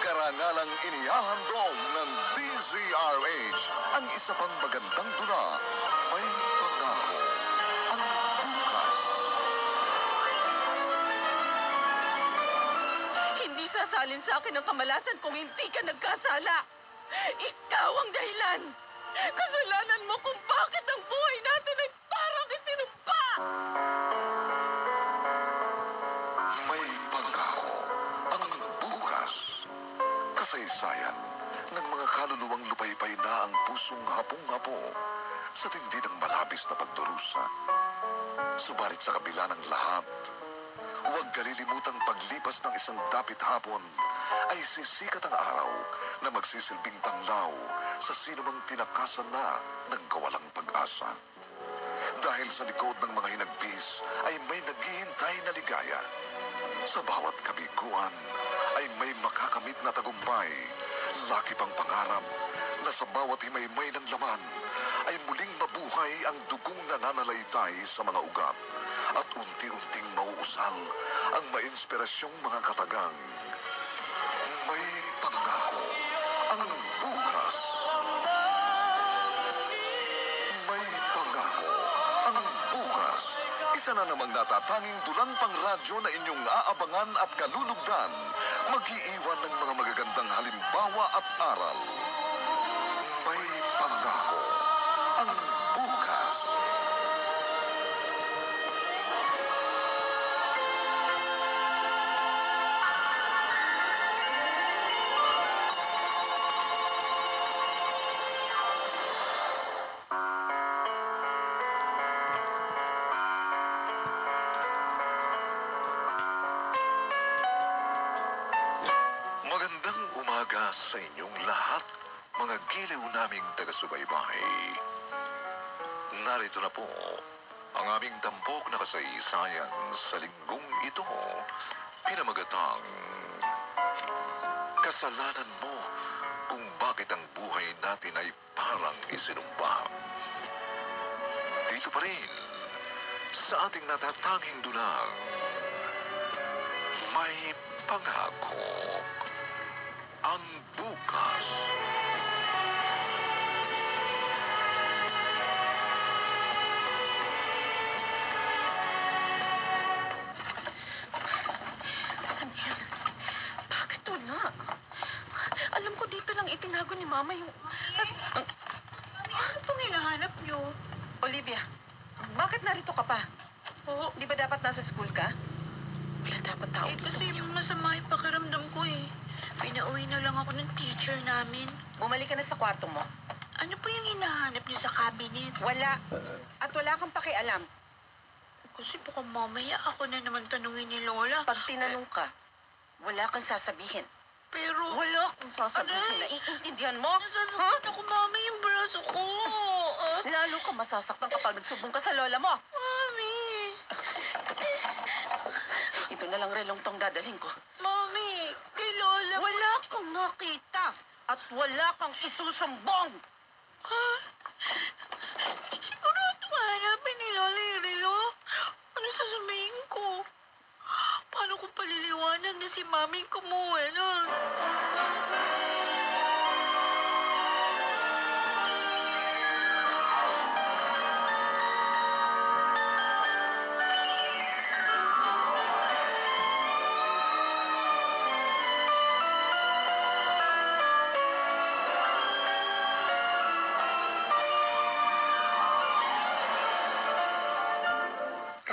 karangalang inihahandog ng DZRH ang isa pang magandang dula, May Pangako, ang bukas. Hindi sasalin sa akin ang kamalasan kung hindi ka nagkasala. Ikaw ang dahilan. Kasalanan mo kung bakit ang buhay natin ay parang isinumpa. May Pangako, ang bukas. Kasaysayan ng mga kaluluwang lupaypay na ang pusong hapong-hapo sa tindi ng malabis na pagdurusa. Subalit sa kabila ng lahat, huwag kalilimutang paglipas ng isang dapit hapon ay sisikat ang araw na magsisilbing tanglaw sa sinumang tinakasan na ng kawalang pag-asa. Dahil sa likod ng mga hinagpis ay may naghihintay na ligaya. Sa bawat kabiguan ay may makakamit na tagumpay. Laki pang pangarap na sa bawat himaymay ng laman ay muling mabuhay ang dugong nananalaytay sa mga ugat at unti-unting mauusal ang mainspirasyong mga katagang. May Pangako, ang bukas. May Pangako, ang bukas. Isa na namang natatanging dulang pangradyo na inyong aabangan at kalulugdan, mag-iiwan ng mga magagandang halimbawa at aral. May Pangako, ang bukas. Magandang umaga sa inyong lahat, mga giliw naming taga-subaybay. Narito na po ang aming tampok na kasaysayan sa linggong ito, pinamagatang Kasalanan Mo Kung Bakit ang Buhay Natin ay Parang Isinumpa. Dito pa rin sa ating natatanging dulang, May Pangako, ang bukas. Sabihan, bakit wala? Alam ko dito lang itinago ni Mama yung... Ano pong hinahanap niyo? Olivia, bakit narito ka pa? Oo. Di ba dapat nasa school ka? Wala dapat tao dito. Kasi masama yung pakiramdam ko eh. Pinauwi na lang ako ng teacher namin. Bumalik ka na sa kwarto mo. Ano po yung hinahanap niyo sa cabinet? Wala. At wala kang pakialam. Kasi baka mamaya ako na naman tanungin ni Lola. Pag tinanong ka, wala kang sasabihin. Pero... Wala kang sasabihin. Aray! Naiintindihan mo? Nasasaktan ako, Mami, yung braso ko. Lalo ka masasaktan kapag nagsubong ka sa lola mo. Mami! Ito na lang relong tong dadalhin ko. Mami! Kay Lola! Wala kang nakita at wala kang isusumbong. Ha? Sigurado hanapin ni Lola yung relo? Ano sasabihin ko? Paano ko paliliwanag na si Mami kumuha nun?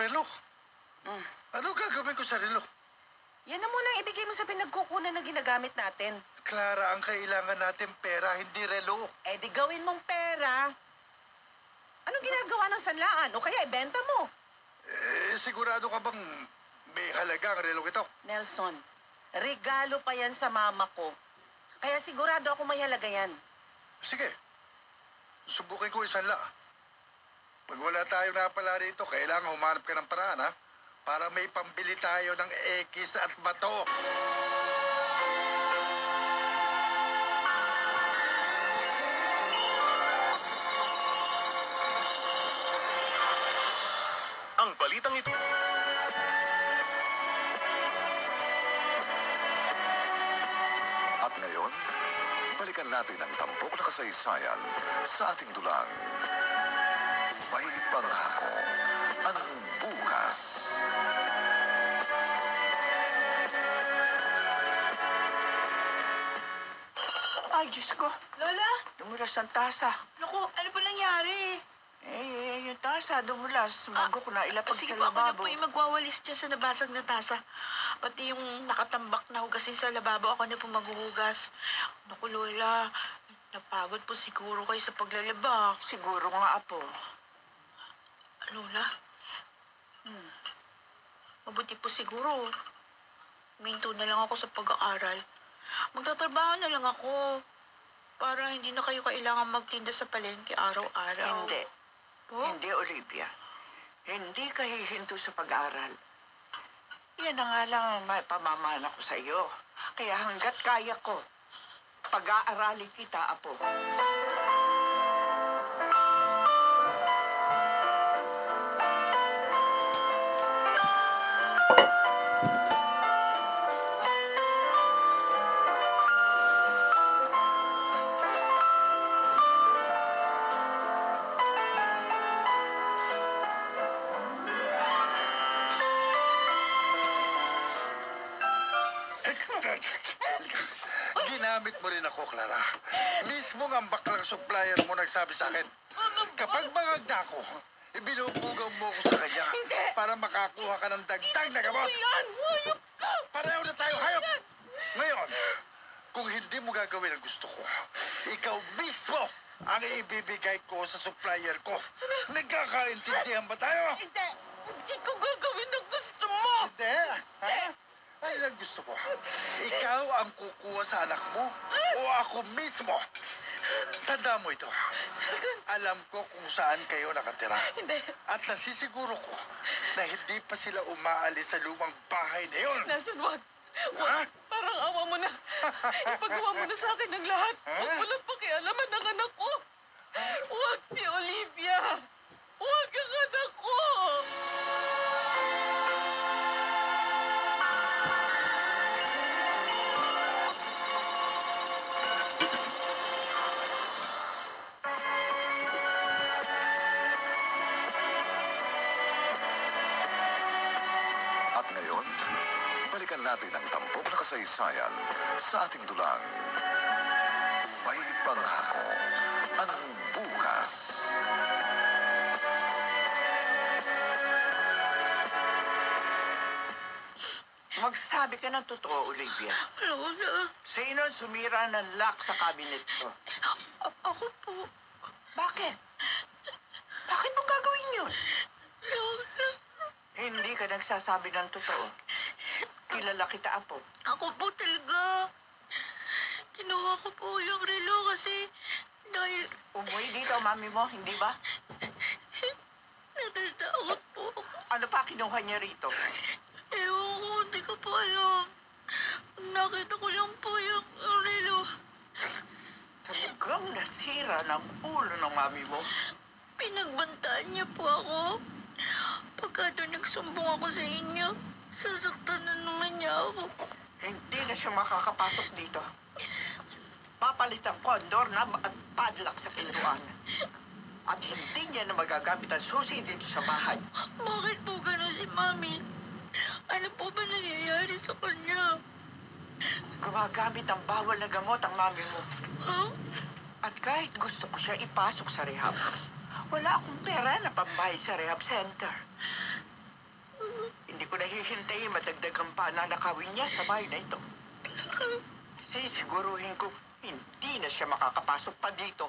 Relo? Mm. Ano gagawin ko sa relo? Yan na muna ang ibigay mo sa pinagkukunan na ginagamit natin. Clara, ang kailangan natin pera, hindi relo. Eh di gawin mong pera. Anong ginagawa ng sanlaan? O kaya ibenta mo? Sigurado ka bang may halaga ang relo ito? Nelson, regalo pa yan sa mama ko. Kaya sigurado ako may halaga yan. Sige, subukin ko isang la. Pag wala tayo na pala rito, kailangan humanap ka ng paraan, ha? Para may pambili tayo ng ekis at bato. Ang balitang ito... At ngayon, balikan natin ang tampok na kasaysayan sa ating dulang. May pangako ang bukas. Ay, Diyos ko. Lola? Dumulas ang tasa. Naku, ano ba nangyari? Yung tasa, dumulas. Sumago ko na ilapag Sige sa po, ako na lababo. po yung magwawalis dyan sa nabasag na tasa. Pati yung nakatambak na hugasin sa lababo, ako na po maghuhugas. Naku, Lola, napagod po siguro kayo sa paglalaba. Siguro nga, Apo. Lola? Mabuti po siguro. Minto na lang ako sa pag-aaral. Magtatrabaho na lang ako para hindi na kayo kailangan magtinda sa palengke araw-araw. Hindi. Po? Hindi, Olivia. Hindi ka hihinto sa pag-aaral. Yan na nga lang ang may pamamana ko sa iyo. Kaya hanggat kaya ko, pag-aaralin kita, Apo. Ginamit mo rin ako, Clara. Mismo ang baklang supplier mo nagsabi sa akin. Kapag bangag na ako, ibinubugaw mo ako sa kanya para makakuha ka ng dagdag na gamot. Yan! Hayop ka! Pareho na tayo, hayop! Ngayon, kung hindi mo gagawin ang gusto ko, ikaw mismo ang ibibigay ko sa supplier ko. Nagkakaintindihan ba tayo? Hindi! Hindi ko gagawin ang gusto mo! Hindi. Ha? Ano ang gusto ko? Ikaw ang kukuha sa anak mo o ako mismo? Tanda mo ito. Alam ko kung saan kayo nakatira. Hindi. At nasisiguro ko na hindi pa sila umaalis sa lumang bahay na yun. Nelson, wag! Ha? Wag! Parang awa mo na. Ipagawa mo na sa akin ang lahat. Ha? Huwag mo lang pakialaman ng anak ko. Wag si Olivia! Wag ang anak ko! At ngayon, balikan natin ang tampok na kasaysayan sa ating dulang. May pangako ang bukas. Magsabi ka ng totoo, Olivia. Lola, Sino ang sumira ng lock sa cabinet ko? ako po. Bakit? Bakit mo gagawin yun? Lola, Hindi ka nagsasabi ng totoo. Kilala kita, Apo. ako po talaga. Kinuha ko po yung relo kasi dahil Umuwi dito, mami mo, hindi ba? natatakot po ako. Ano pa kinuha niya rito? Ewan ko, hindi ko po alam. Nakita ko lang po yung relo. Talagang nasira ng ulo ng mami mo. Pinagbantaan niya po ako. Pagka doon nagsumbong ako sa inyo, sasaktan na naman niya ako. Hindi na siya makakapasok dito. Papalitan ko ang doorknob at padlock sa pintuan. At hindi niya na magagamit ang susi dito sa bahay. Bakit po gano'n si Mami? Ano po ba nangyayari sa kanya? Gumagamit ang bawal na gamot ang mami mo. Huh? At kahit gusto ko siya ipasok sa rehab, wala akong pera na pambayad sa rehab center. Hindi ko nahihintayin madagdagan pa na nakawin niya sa bahay na ito. Sisiguruhin ko, hindi na siya makakapasok pa dito.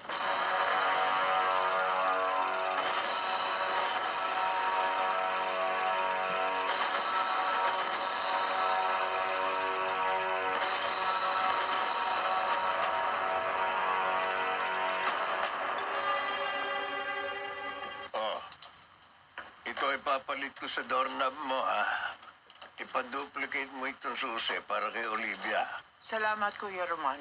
Oh, ito ay papalit ko sa doorknob mo, ha? Ipa-duplicate mo itong susi para kay Olivia. Salamat, Kuya Roman.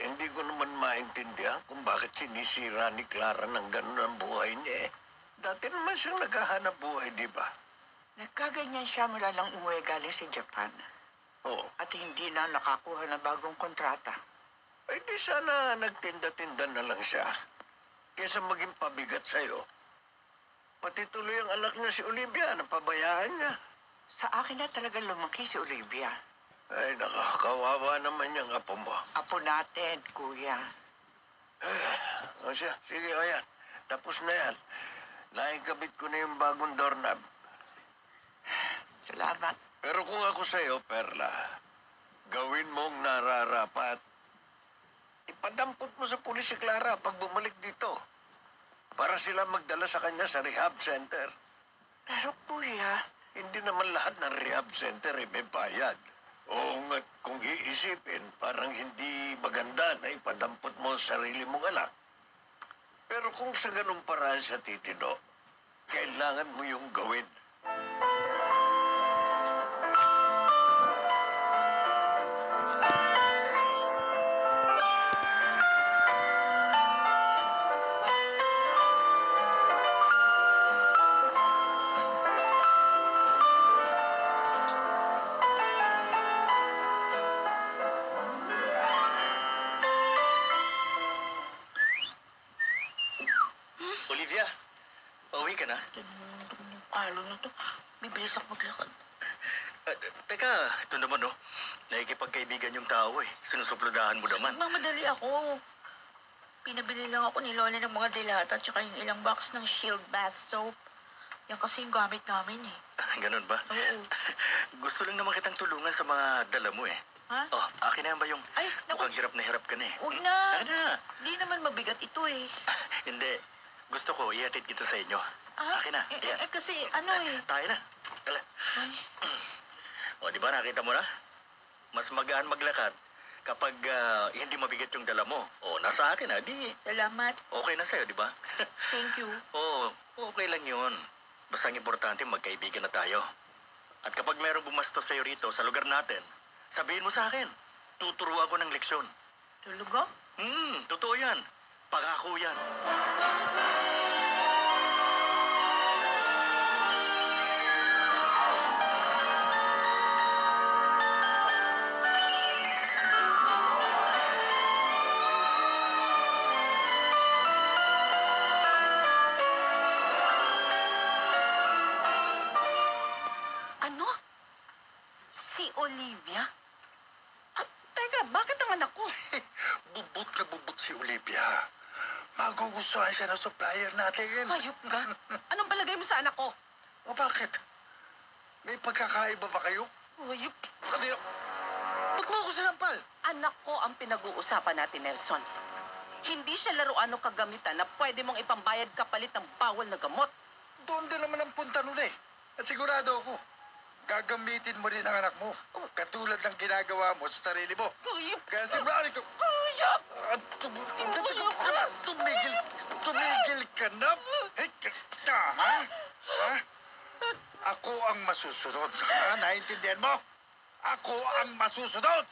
Hindi ko naman maintindihan kung bakit sinisira ni Clara ng ganun ang buhay niya, eh. Dati naman siyang naghahanap buhay, di ba? Nagkaganyan siya mula lang umuwi galing sa Japan. Oo. at hindi na nakakuha ng bagong kontrata. Ay di sana nagtinda-tinda na lang siya. Kesa maging pabigat sa'yo. Pati tuloy ang anak niya si Olivia, napabayaan niya. Sa akin na talaga lumaki si Olivia. Ay, nakakawawa naman yung apo mo. Apo natin, kuya. O siya, sige, ayan. Tapos na yan. Naikabit ko na yung bagong doorknob. Salamat. Pero kung ako sa'yo, Perla, gawin mong nararapat. Ipadampot mo sa pulis si Clara pag bumalik dito. Para sila magdala sa kanya sa rehab center. Pero kuya, Hindi naman lahat ng rehab center may bayad. Oo nga, kung iisipin, parang hindi maganda na ipadampot mo ang sarili mong anak. Pero kung sa ganung paraan siya titino, kailangan mo yung gawin. Olivia, pauwi ka na? Yung palo na to. Bibilis ako maglakad. Teka, ito naman no. Nakikipagkaibigan yung tao eh. Sinusuplodahan mo naman. Magmadali ako. Pinabili lang ako ni Lola ng mga dilata at yung ilang box ng Shield bath soap. Yan kasi yung gamit namin eh. Ganun ba? Oo. Gusto lang naman kitang tulungan sa mga dala mo eh. Ha? Oh, akin na yan ba yung Ay, naku, mukhang hirap na hirap ka na eh? huwag na. Akin na. Hindi naman mabigat ito eh. Hindi. Gusto ko, ihatid kita sa inyo. Ah, Akin na. Ayan. kasi ano eh. Tayo na. Tala. Ay, O, di ba nakita mo na? Mas magaan maglakad kapag hindi mabigat yung dala mo. O, nasa akin na. Di, salamat. okay na sa'yo, di ba? Thank you. Oo, okay lang yun. Basta ang importante, magkaibigan na tayo. At kapag mayroong bumastos sa'yo rito sa lugar natin, sabihin mo sa akin. Tuturuan ko ng leksyon. Talaga? Totoo yan. Pangako yan. Ano? Si Olivia? Teka, bakit ang anak ko? Bubut na bubut si Olivia. Magugustuhan siya ng supplier natin. Hayop ka? Anong palagay mo sa anak ko? O bakit? May pagkakaiba ba kayo? Hayop. Sabi niyo, ba't mo ako sinampal? Anak ko ang pinag-uusapan natin, Nelson. Hindi siya laruan o kagamitan na pwede mong ipambayad kapalit ng bawal na gamot. Doon din naman ang punta nun eh. At sigurado ako, gagamitin mo rin ang anak mo. Katulad ng ginagawa mo sa sarili mo. Hayop Kaya ka! sigurado ko, Hayop! tumigil ka na. Hey, ha? Ha? Ako ang masusunod. Ha? Naintindihan mo? Ako ang masusunod.